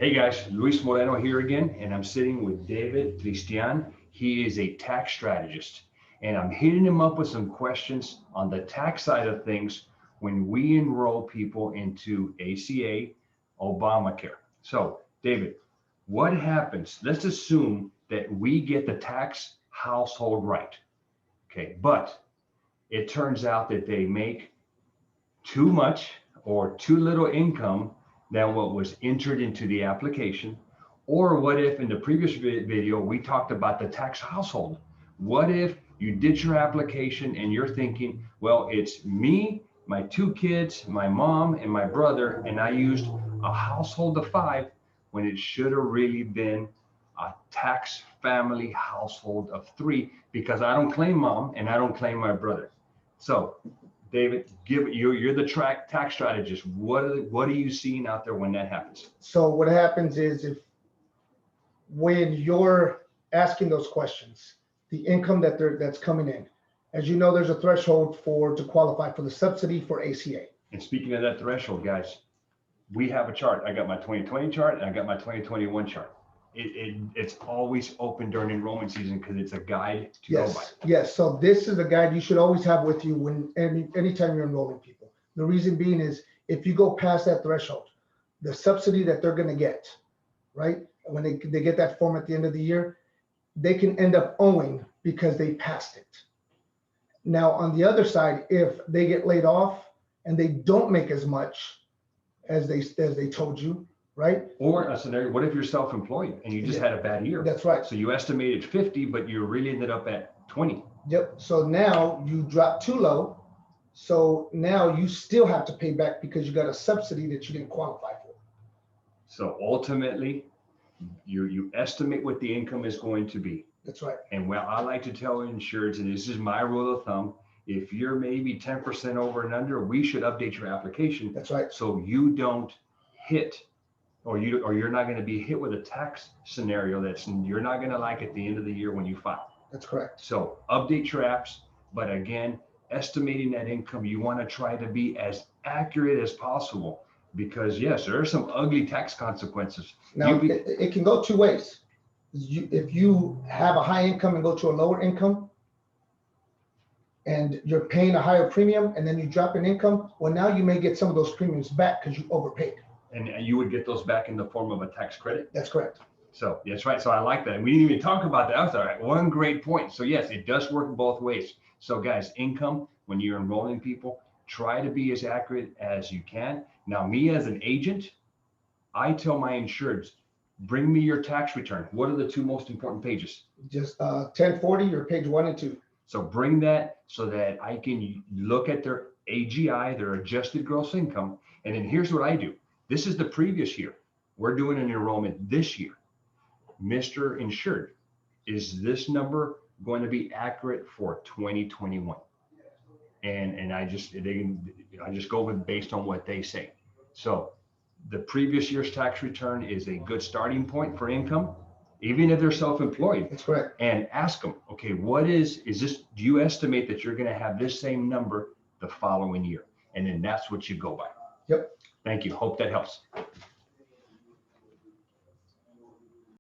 Hey guys, Luis Moreno here again, and I'm sitting with David Tristan. He is a tax strategist, and I'm hitting him up with some questions on the tax side of things when we enroll people into ACA, Obamacare. So, David, what happens? Let's assume that we get the tax household right, okay, but it turns out that they make too much or too little income than what was entered into the application. Or what if in the previous video, we talked about the tax household? What if you did your application and you're thinking, well, it's me, my two kids, my mom, and my brother, and I used a household of 5 when it should have really been a tax family household of 3 because I don't claim mom and I don't claim my brother. So David, you're the tax strategist. What are you seeing out there when that happens? So what happens is when you're asking those questions, the income that's coming in, as you know, there's a threshold to qualify for the subsidy for ACA. And speaking of that threshold, guys, we have a chart. I got my 2020 chart and I got my 2021 chart. It's always open during enrollment season because it's a guide to go by. Yes. So this is a guide you should always have with you anytime you're enrolling people. The reason being is if you go past that threshold, the subsidy that they're going to get, right? When they get that form at the end of the year, they can end up owing because they passed it. Now, on the other side, if they get laid off and they don't make as much as they told you, right? Or a scenario, what if you're self-employed and you just had a bad year? That's right. So you estimated 50, but you really ended up at 20. Yep. So now you drop too low. So now you still have to pay back because you got a subsidy that you didn't qualify for. So ultimately, you estimate what the income is going to be. That's right. And well, I like to tell insureds, and this is my rule of thumb, if you're maybe 10% over and under, we should update your application. That's right. So you don't hit or you're not going to be hit with a tax scenario you're not going to like at the end of the year when you file. That's correct. So update your apps, but again, estimating that income, you want to try to be as accurate as possible because yes, there are some ugly tax consequences. Now it can go two ways. If you have a high income and go to a lower income and you're paying a higher premium and then you drop in income, well, now you may get some of those premiums back because you overpaid. And you would get those back in the form of a tax credit? That's correct. So that's right. So I like that. And we didn't even talk about that. That's all right. One great point. So yes, it does work both ways. So guys, income, when you're enrolling people, try to be as accurate as you can. Now, me as an agent, I tell my insureds, bring me your tax return. What are the 2 most important pages? Just 1040 or page 1 and 2. So bring that so that I can look at their AGI, their adjusted gross income. And then here's what I do. This is the previous year. We're doing an enrollment this year. Mr. Insured, is this number going to be accurate for 2021? And I just go with based on what they say. So the previous year's tax return is a good starting point for income, even if they're self-employed. That's correct. And ask them, okay, is this, do you estimate that you're going to have this same number the following year? And then that's what you go by. Yep. Thank you. Hope that helps.